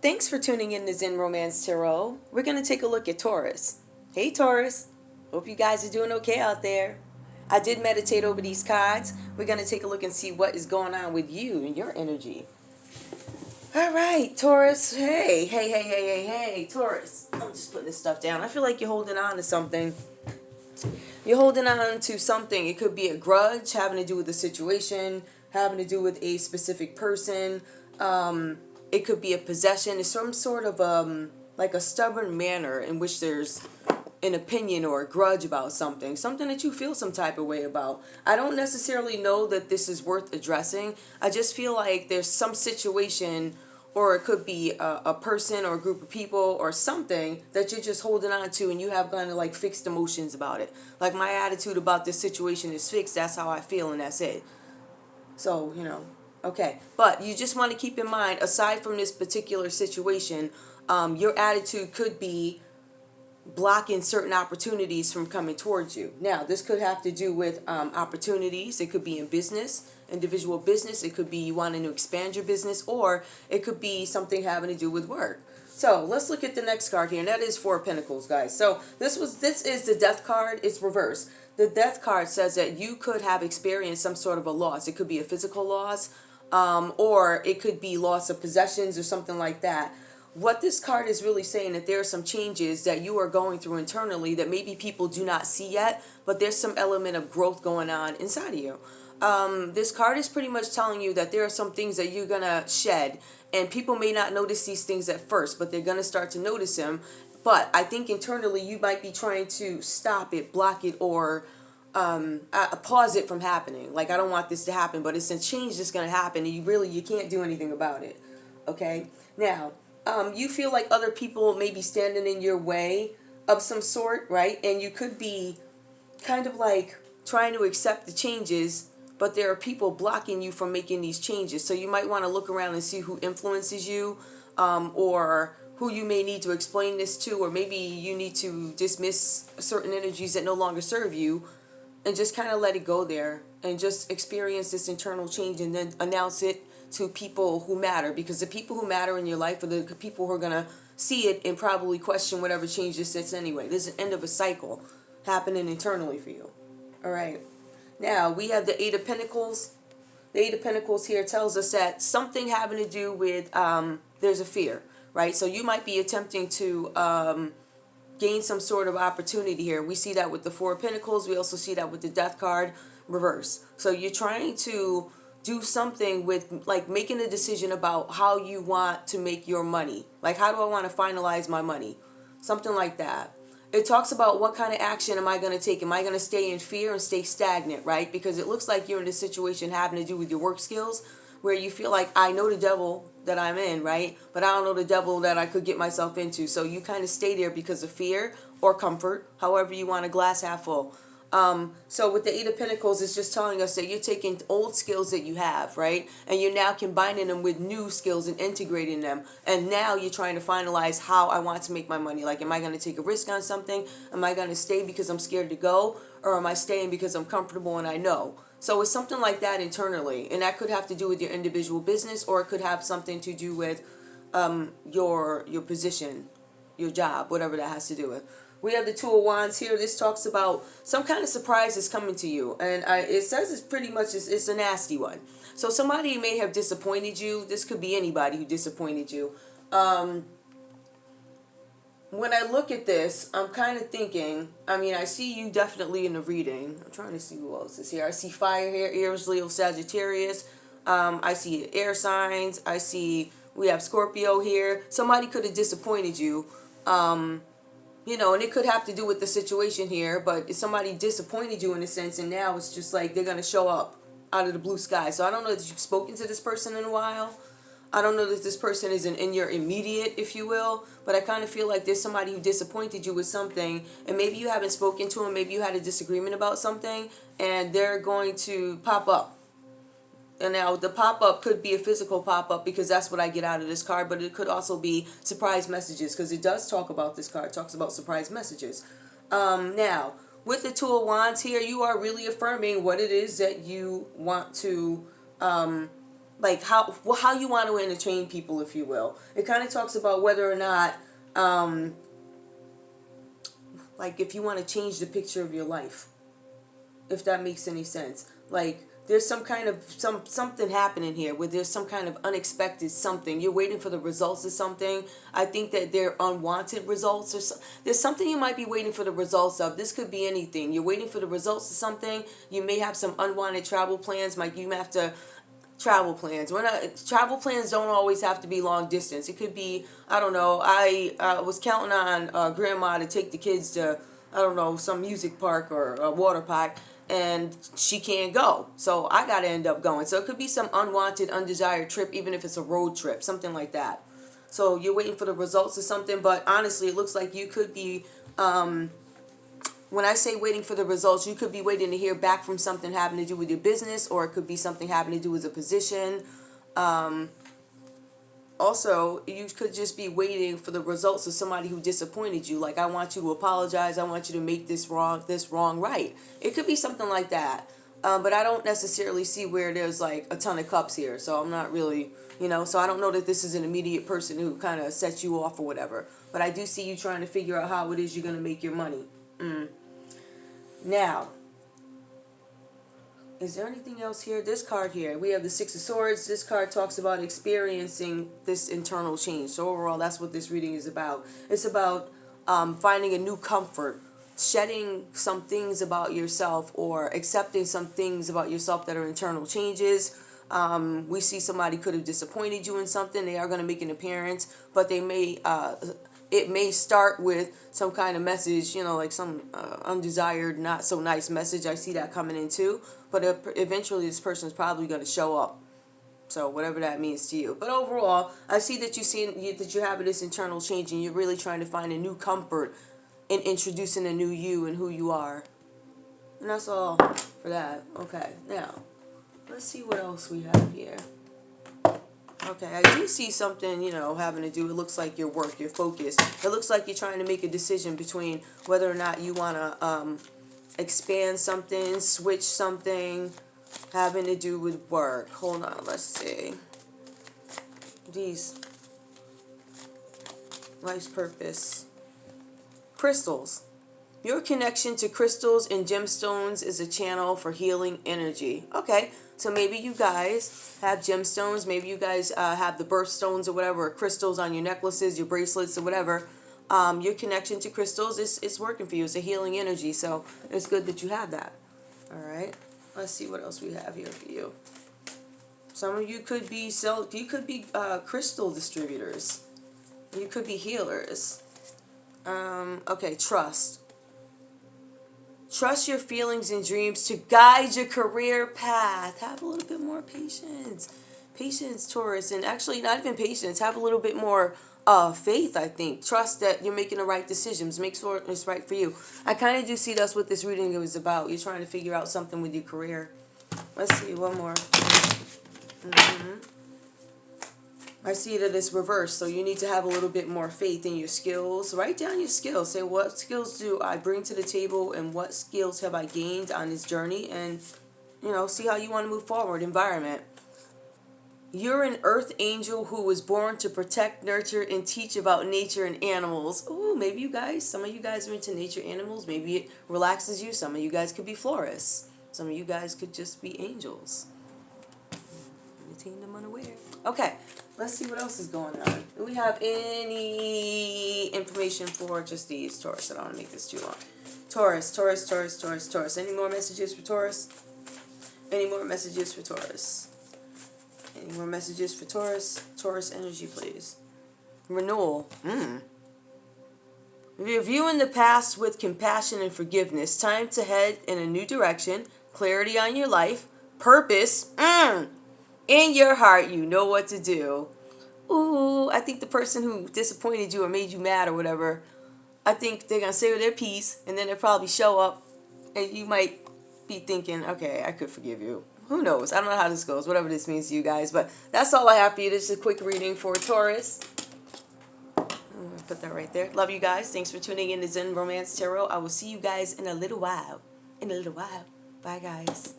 Thanks for tuning in to Zen Romance Tarot. We're going to take a look at Taurus. Hey Taurus, hope you guys are doing okay out there. I did meditate over these cards. We're going to take a look and see what is going on with you and your energy. All right, Taurus. Hey, Taurus. I'm just putting this stuff down. I feel like you're holding on to something. You're holding on to something. It could be a grudge having to do with the situation, having to do with a specific person. It could be a possession. It's some sort of like a stubborn manner in which there's an opinion or a grudge about something that you feel some type of way about. I don't necessarily know that this is worth addressing. I just feel like there's some situation, or it could be a person or a group of people or something that you're just holding on to, and you have kind of like fixed emotions about it. Like, my attitude about this situation is fixed. That's how I feel, and that's it. So, okay. But you just want to keep in mind, aside from this particular situation, your attitude could be blocking certain opportunities from coming towards you. Now, this could have to do with opportunities. It could be in business, individual business. It could be you wanting to expand your business, or it could be something having to do with work. So let's look at the next card here, and that is Four of Pentacles, guys. So this is the Death card. It's reversed. The Death card says that you could have experienced some sort of a loss. It could be a physical loss, or it could be loss of possessions or something like that. What this card is really saying, that there are some changes that you are going through internally that maybe people do not see yet, but there's some element of growth going on inside of you. This card is pretty much telling you that there are some things that you're going to shed, and people may not notice these things at first, but they're going to start to notice them. But I think internally you might be trying to stop it, block it, or pause it from happening. Like, I don't want this to happen, but it's a change that's going to happen, and you can't do anything about it. Okay? Now, you feel like other people may be standing in your way of some sort, right? And you could be kind of like trying to accept the changes, but there are people blocking you from making these changes. So you might want to look around and see who influences you, or who you may need to explain this to, or maybe you need to dismiss certain energies that no longer serve you, and just kind of let it go there and just experience this internal change, and then announce it to people who matter, because the people who matter in your life are the people who are going to see it and probably question whatever change this is anyway. There's an end of a cycle happening internally for you. All right. Now, we have the Eight of Pentacles. The Eight of Pentacles here tells us that something having to do with, there's a fear, right? So you might be attempting to gain some sort of opportunity here. We see that with the Four of Pentacles. We also see that with the Death card reverse. So you're trying to do something with, like, making a decision about how you want to make your money. Like, how do I want to finalize my money? Something like that. It talks about what kind of action am I going to take? Am I going to stay in fear and stay stagnant, right? Because it looks like you're in a situation having to do with your work skills, where you feel like, I know the devil that I'm in, right? But I don't know the devil that I could get myself into. So you kind of stay there because of fear or comfort, however you want, a glass half full. So with the Eight of Pentacles, it's just telling us that you're taking old skills that you have, right? And you're now combining them with new skills and integrating them. And now you're trying to finalize how I want to make my money. Like, am I going to take a risk on something? Am I going to stay because I'm scared to go? Or am I staying because I'm comfortable and I know? So it's something like that internally. And that could have to do with your individual business, or it could have something to do with your position, your job, whatever that has to do with. We have the Two of Wands here. This talks about some kind of surprise is coming to you. And it says it's pretty much, it's a nasty one. So somebody may have disappointed you. This could be anybody who disappointed you. When I look at this, I'm kind of thinking, I mean, I see you definitely in the reading. I'm trying to see who else is here. I see fire here, Aries, Leo, Sagittarius. I see air signs. I see we have Scorpio here. Somebody could have disappointed you. And it could have to do with the situation here, but somebody disappointed you in a sense, and now it's just like they're going to show up out of the blue sky. So I don't know that you've spoken to this person in a while. I don't know that this person is in your immediate, if you will, but I kind of feel like there's somebody who disappointed you with something, and maybe you haven't spoken to them, maybe you had a disagreement about something, and they're going to pop up. And now the pop-up could be a physical pop-up, because that's what I get out of this card, but it could also be surprise messages, because it does talk about, this card talks about surprise messages. Now, with the Two of Wands here, you are really affirming what it is that you want to like how you want to entertain people, if you will. It kind of talks about whether or not, like if you want to change the picture of your life, if that makes any sense. Like there's some kind of something happening here where there's some kind of unexpected something. You're waiting for the results of something. I think that they're unwanted results, or there's something you might be waiting for the results of. This could be anything. You're waiting for the results of something. You may have some unwanted travel plans. Like you may have to travel plans. Travel plans don't always have to be long distance. It could be, I don't know. I was counting on grandma to take the kids to, I don't know, some music park or a water park, and she can't go. So I got to end up going. So it could be some unwanted, undesired trip, even if it's a road trip, something like that. So you're waiting for the results of something, but honestly, it looks like you could be, when I say waiting for the results, you could be waiting to hear back from something having to do with your business, or it could be something having to do with a position. Also, you could just be waiting for the results of somebody who disappointed you. Like, I want you to apologize. I want you to make this wrong right. It could be something like that. But I don't necessarily see where there's like a ton of cups here. So I'm not really, so I don't know that this is an immediate person who kind of sets you off or whatever. But I do see you trying to figure out how it is you're going to make your money. Now, is there anything else here? This card here, we have the Six of Swords. This card talks about experiencing this internal change. So overall, that's what this reading is about. It's about finding a new comfort, shedding some things about yourself, or accepting some things about yourself that are internal changes. We see somebody could have disappointed you in something. They are going to make an appearance, but they may... it may start with some kind of message, like some undesired, not so nice message. I see that coming in too. But eventually this person is probably going to show up. So whatever that means to you. But overall, I see that that you have this internal change, and you're really trying to find a new comfort in introducing a new you and who you are. And that's all for that. Okay, now, let's see what else we have here. Okay, I do see something, having to do, it looks like your work, your focus. It looks like you're trying to make a decision between whether or not you want to expand something, switch something, having to do with work. Hold on, let's see. These. Life's purpose. Crystals. Your connection to crystals and gemstones is a channel for healing energy. Okay, so maybe you guys have gemstones. Maybe you guys have the birthstones or whatever, or crystals on your necklaces, your bracelets or whatever. Your connection to crystals is working for you. It's a healing energy, so it's good that you have that. All right, let's see what else we have here for you. Some of you could be crystal distributors. You could be healers. Okay, trust. Trust your feelings and dreams to guide your career path. Have a little bit more patience. Patience, Taurus. And actually, not even patience. Have a little bit more faith, I think. Trust that you're making the right decisions. Make sure it's right for you. I kind of do see that's what this reading is about. You're trying to figure out something with your career. Let's see, one more. I see that it's reversed, so you need to have a little bit more faith in your skills. Write down your skills. Say, what skills do I bring to the table, and what skills have I gained on this journey? And, see how you want to move forward. Environment. You're an earth angel who was born to protect, nurture, and teach about nature and animals. Ooh, maybe some of you guys are into nature, animals. Maybe it relaxes you. Some of you guys could be florists. Some of you guys could just be angels. Entertain them unaware. Okay. Let's see what else is going on. Do we have any information for just these, Taurus? I don't want to make this too long. Taurus. Any more messages for Taurus? Any more messages for Taurus? Any more messages for Taurus? Taurus energy, please. Renewal. Reviewing the past with compassion and forgiveness. Time to head in a new direction. Clarity on your life. Purpose. In your heart, you know what to do. Ooh, I think the person who disappointed you or made you mad or whatever, I think they're going to say their piece, and then they'll probably show up, and you might be thinking, okay, I could forgive you. Who knows? I don't know how this goes, whatever this means to you guys, but that's all I have for you. This is a quick reading for Taurus. I'm going to put that right there. Love you guys. Thanks for tuning in to Zen Romance Tarot. I will see you guys in a little while. Bye, guys.